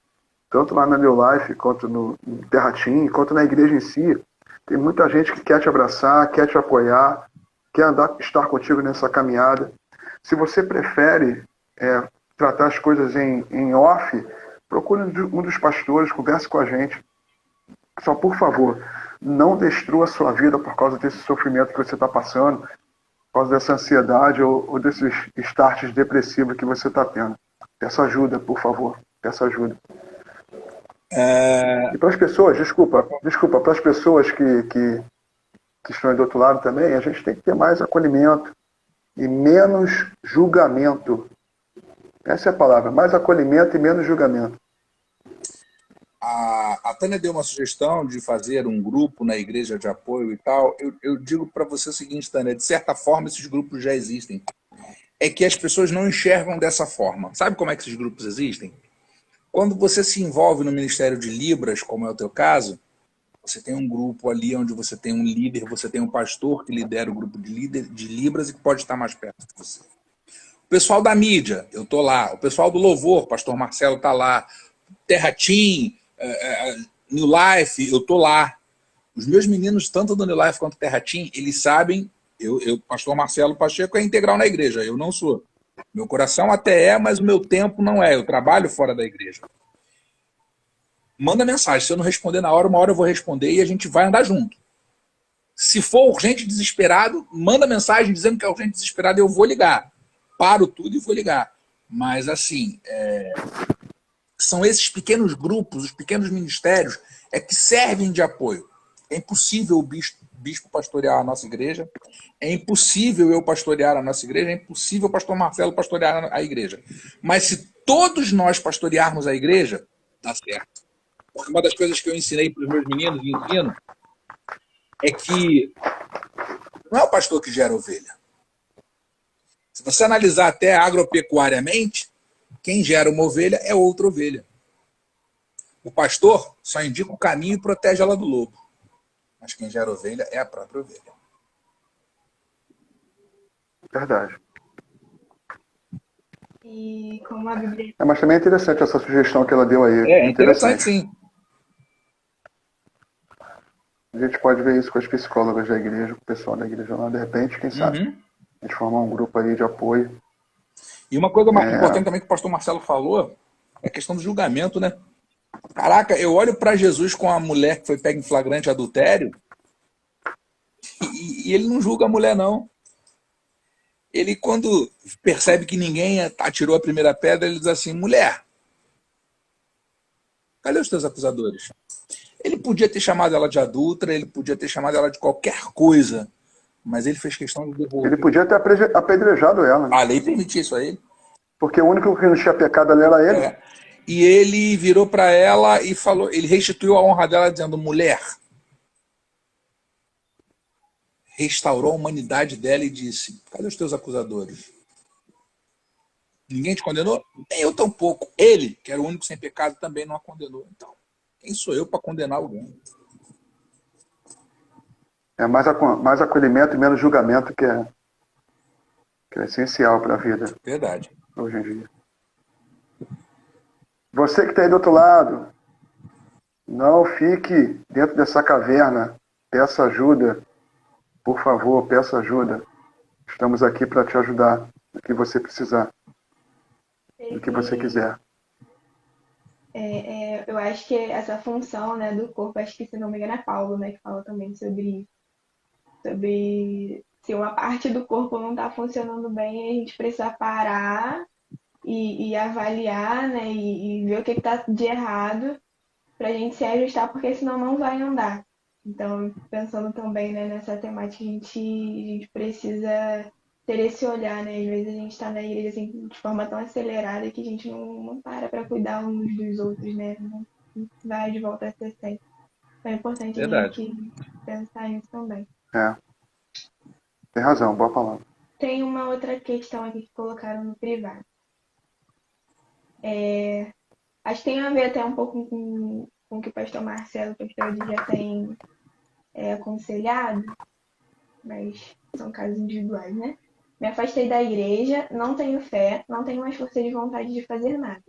tanto lá na New Life, quanto no Terra Team, quanto na igreja em si. Tem muita gente que quer te abraçar, quer te apoiar, quer estar contigo nessa caminhada. Se você prefere tratar as coisas em off, procure um dos pastores, converse com a gente. Só, por favor, não destrua a sua vida por causa desse sofrimento que você está passando, por causa dessa ansiedade ou desses starts depressivos que você está tendo. Peça ajuda, por favor. Peça ajuda. E para as pessoas, desculpa, para as pessoas que estão aí do outro lado também, a gente tem que ter mais acolhimento e menos julgamento. Essa é a palavra, mais acolhimento e menos julgamento. A Tânia deu uma sugestão de fazer um grupo na igreja de apoio e tal. Eu digo para você o seguinte, Tânia, de certa forma esses grupos já existem. É que as pessoas não enxergam dessa forma. Sabe como é que esses grupos existem? Quando você se envolve no Ministério de Libras, como é o teu caso, você tem um grupo ali onde você tem um líder, você tem um pastor que lidera o grupo de Libras e que pode estar mais perto de você. O pessoal da mídia, eu estou lá. O pessoal do louvor, pastor Marcelo está lá. Terra Team, New Life, eu estou lá. Os meus meninos, tanto do New Life quanto do Terra Team, eles sabem, pastor Marcelo Pacheco é integral na igreja, eu não sou. Meu coração até é, mas o meu tempo não é. Eu trabalho fora da igreja. Manda mensagem. Se eu não responder na hora, uma hora eu vou responder e a gente vai andar junto. Se for urgente desesperado, manda mensagem dizendo que é urgente desesperado, eu vou ligar. Paro tudo e vou ligar. Mas, assim, são esses pequenos grupos, os pequenos ministérios, que servem de apoio. É impossível o bispo pastorear a nossa igreja, é impossível eu pastorear a nossa igreja, é impossível o pastor Marcelo pastorear a igreja. Mas se todos nós pastorearmos a igreja, dá certo. Porque uma das coisas que eu ensinei para os meus meninos e ensino é que não é o pastor que gera ovelha. Se você analisar até agropecuariamente, quem gera uma ovelha é outra ovelha. O pastor só indica o caminho e protege ela do lobo. Mas quem gera ovelha é a própria ovelha. Verdade. E como a Bíblia. Mas também é interessante essa sugestão que ela deu aí. É interessante, sim. A gente pode ver isso com as psicólogas da igreja, com o pessoal da igreja lá, de repente, quem sabe. A gente formar um grupo aí de apoio. E uma coisa importante também que o pastor Marcelo falou é a questão do julgamento, né? Caraca, eu olho para Jesus com a mulher que foi pega em flagrante adultério e ele não julga a mulher, não. Ele, quando percebe que ninguém atirou a primeira pedra, ele diz assim, mulher, cadê os teus acusadores? Ele podia ter chamado ela de adúltera, ele podia ter chamado ela de qualquer coisa, mas ele fez questão de devolver. Ele podia ter apedrejado ela. Né? A lei permitia isso a ele. Porque o único que não tinha pecado ali era ele. E ele virou para ela e falou, ele restituiu a honra dela dizendo, mulher, restaurou a humanidade dela e disse, cadê os teus acusadores? Ninguém te condenou? Nem eu tampouco. Ele, que era o único sem pecado, também não a condenou. Então, quem sou eu para condenar alguém? É mais acolhimento e menos julgamento que é essencial para a vida. Verdade. Hoje em dia. Você que está aí do outro lado, não fique dentro dessa caverna. Peça ajuda. Por favor, peça ajuda. Estamos aqui para te ajudar no que você precisar. No que você quiser. Eu acho que essa função, né, do corpo, acho que se não me engano é Paulo, né, que fala também sobre se uma parte do corpo não está funcionando bem, a gente precisa parar e avaliar, né, e ver o que está de errado para a gente se ajustar, porque senão não vai andar. Então, pensando também, né, nessa temática, a gente precisa ter esse olhar, né? Às vezes a gente está na igreja assim, de forma tão acelerada que a gente não para cuidar uns dos outros, né? Não vai de volta a ser sempre. Então é importante a gente pensar nisso também. Tem razão, boa palavra. Tem uma outra questão aqui que colocaram no privado. Acho que tem a ver até um pouco com o que o pastor Marcelo, o pastor Edi já tem aconselhado, mas são casos individuais, né? Me afastei da igreja, não tenho fé, não tenho mais força de vontade de fazer nada.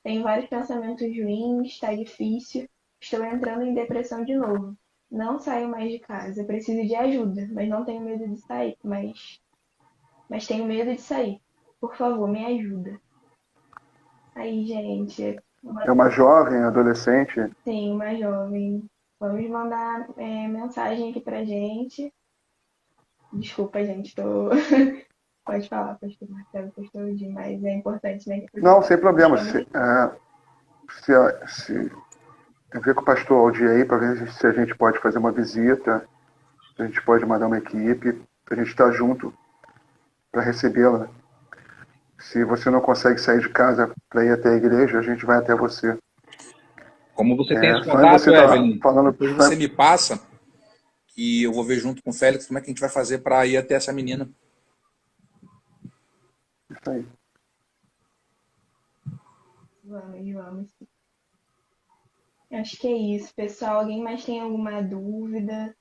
Tenho vários pensamentos ruins, está difícil, estou entrando em depressão de novo. Não saio mais de casa, preciso de ajuda, mas não tenho medo de sair, mas tenho medo de sair. Por favor, me ajuda. Aí, gente. É uma jovem, adolescente? Sim, uma jovem. Vamos mandar mensagem aqui pra gente. Desculpa, gente, tô. Pode falar, pastor Marcelo, pastor Udi, mas é importante, né? Não, sem problema. Se ver com o pastor Aldir aí para ver se a gente pode fazer uma visita, se a gente pode mandar uma equipe, para a gente estar junto para recebê-la. Se você não consegue sair de casa para ir até a igreja, a gente vai até você. Como você tem esse contato, Evelyn, depois você me passa e eu vou ver junto com o Félix como é que a gente vai fazer para ir até essa menina. Isso aí. Vamos. Acho que é isso, pessoal. Alguém mais tem alguma dúvida?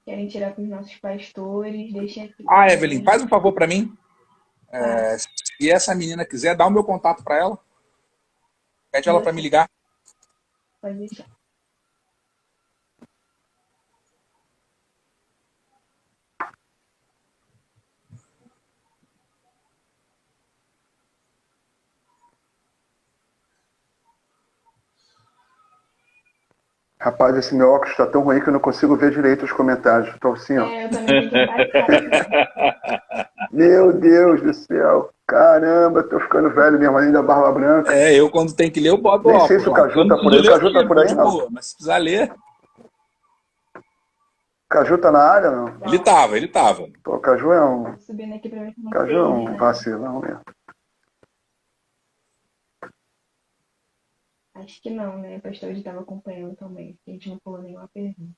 Querem tirar com os nossos pastores? Deixem aqui. Evelyn, faz um favor para mim. Se essa menina quiser, dá o meu contato para ela. Pede ela para me ligar. Pode deixar. Rapaz, esse meu óculos está tão ruim que eu não consigo ver direito os comentários. Estou assim, ó. Eu também tenho que abaixar aqui. Meu Deus do céu. Caramba, tô ficando velho mesmo, além da barba branca. Eu quando tenho que ler, eu boto Nem sei se óculos o lá. Porque Caju eu não tá por preciso aí. O ler os Caju tá livros, por tô aí, de não? boa. Mas se precisar ler, Caju tá na área, não? ele tava, ele tava. Pô, o Caju é um. Tô subindo aqui pra ver se eu não Caju é perdi um nada. vacilão mesmo. Acho que não, né? O pastor estava acompanhando também. A gente não pulou nenhuma pergunta.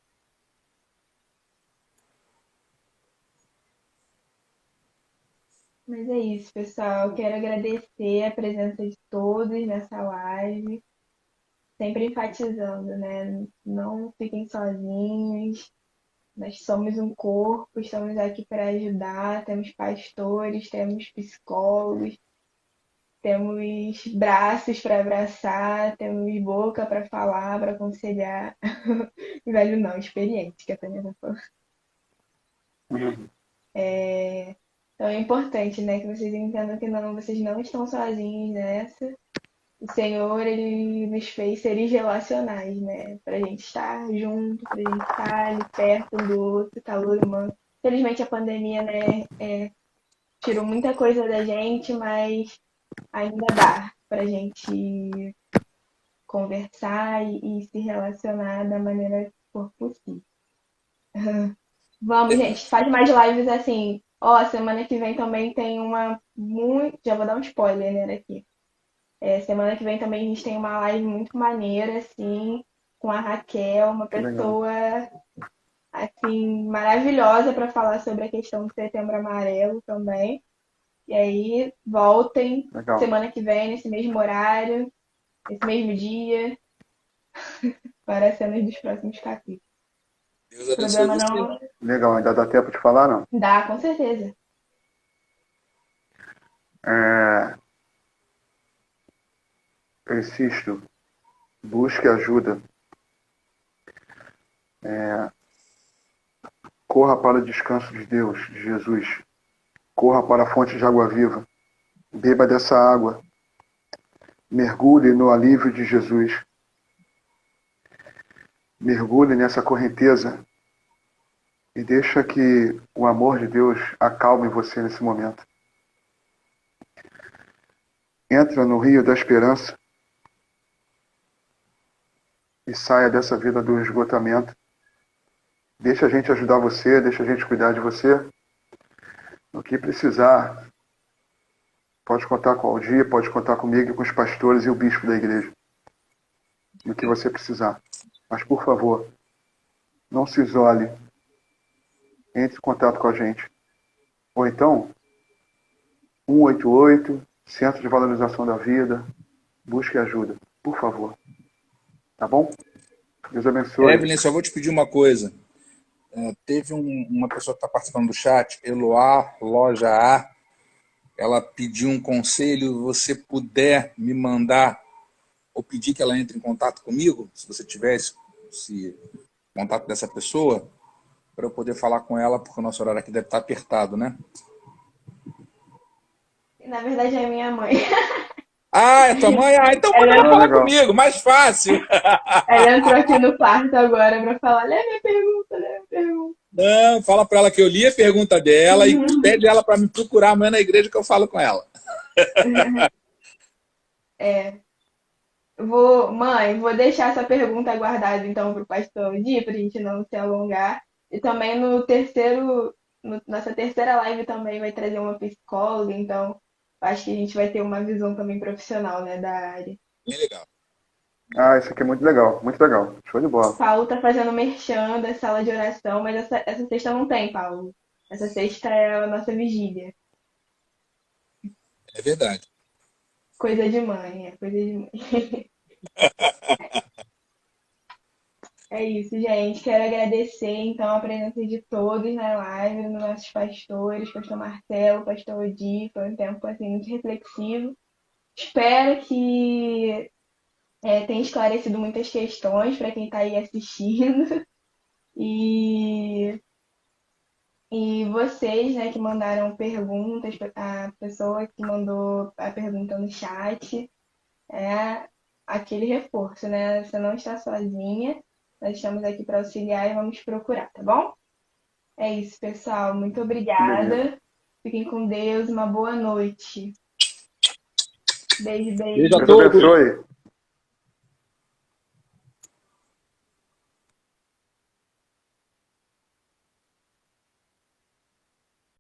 Mas é isso, pessoal. Quero agradecer a presença de todos nessa live. Sempre enfatizando, né? Não fiquem sozinhos. Nós somos um corpo, estamos aqui para ajudar. Temos pastores, temos psicólogos, temos braços para abraçar, temos boca para falar, para aconselhar. Velho não, experiente, que a Tânia tá falando. Então é importante, né, que vocês entendam que não, vocês não estão sozinhos nessa. O Senhor, ele nos fez seres relacionais, né? Pra gente estar junto, pra gente estar ali perto um do outro, calor humano. Infelizmente a pandemia, né, tirou muita coisa da gente, mas ainda dá pra gente conversar e se relacionar da maneira que for possível. Vamos, gente, faz mais lives assim. Ó, semana que vem também tem uma muito. Já vou dar um spoiler, né, aqui. Semana que vem também a gente tem uma live muito maneira, assim, com a Raquel, uma Que legal. pessoa, assim, maravilhosa para falar sobre a questão do Setembro Amarelo também. E aí, voltem Legal. semana que vem, nesse mesmo horário, nesse mesmo dia, para as cenas dos próximos capítulos. Deus abençoe Problema você. não Legal, ainda dá tempo de falar, não? dá, com certeza. É, eu insisto, busque ajuda. Corra para o descanso de Deus, de Jesus. Corra para a fonte de água viva. Beba dessa água. Mergulhe no alívio de Jesus. Mergulhe nessa correnteza e deixa que o amor de Deus acalme você nesse momento. Entra no rio da esperança e saia dessa vida do esgotamento. Deixa a gente ajudar você, deixa a gente cuidar de você. No que precisar, pode contar com o Aldir, pode contar comigo e com os pastores e o bispo da igreja. No que você precisar. Mas, por favor, não se isole. Entre em contato com a gente. Ou então, 188, Centro de Valorização da Vida. Busque ajuda, por favor. Tá bom? Deus abençoe. Evelyn, só vou te pedir uma coisa. Teve uma pessoa que está participando do chat, Eloá, Loja A, ela pediu um conselho, você puder me mandar ou pedir que ela entre em contato comigo, se você tivesse contato dessa pessoa, para eu poder falar com ela, porque o nosso horário aqui deve estar apertado, né? Na verdade é minha mãe. Ah, é tua mãe? Ah, então manda ela Ela, falar Legal. comigo, mais fácil. ela entrou aqui no quarto agora para falar, lê minha pergunta, lê minha pergunta. Não, fala para ela que eu li a pergunta dela e pede ela para me procurar amanhã na igreja que eu falo com ela. Mãe, vou deixar essa pergunta guardada então para o pastor Di, para a gente não se alongar. E também nossa terceira live também vai trazer uma psicóloga, então acho que a gente vai ter uma visão também profissional, né, da área. Bem legal. Ah, isso aqui é muito legal, muito legal. Show de bola. Paulo tá fazendo merchan da sala de oração, mas essa sexta não tem, Paulo. Essa sexta é a nossa vigília. É verdade. Coisa de mãe, é coisa de mãe. É isso, gente. Quero agradecer, então, a presença de todos na live, dos nossos pastores, pastor Marcelo, pastor Odi. Foi um tempo, assim, muito reflexivo. Espero que tenha esclarecido muitas questões para quem está aí assistindo. E, e vocês, né, que mandaram perguntas, a pessoa que mandou a pergunta no chat, é aquele reforço, né? Você não está sozinha. Nós estamos aqui para auxiliar e vamos procurar, tá bom? É isso, pessoal. Muito Beleza. obrigada. Fiquem com Deus. Uma boa noite. Beijo, Beijo a beijo. Deus todos. abençoe.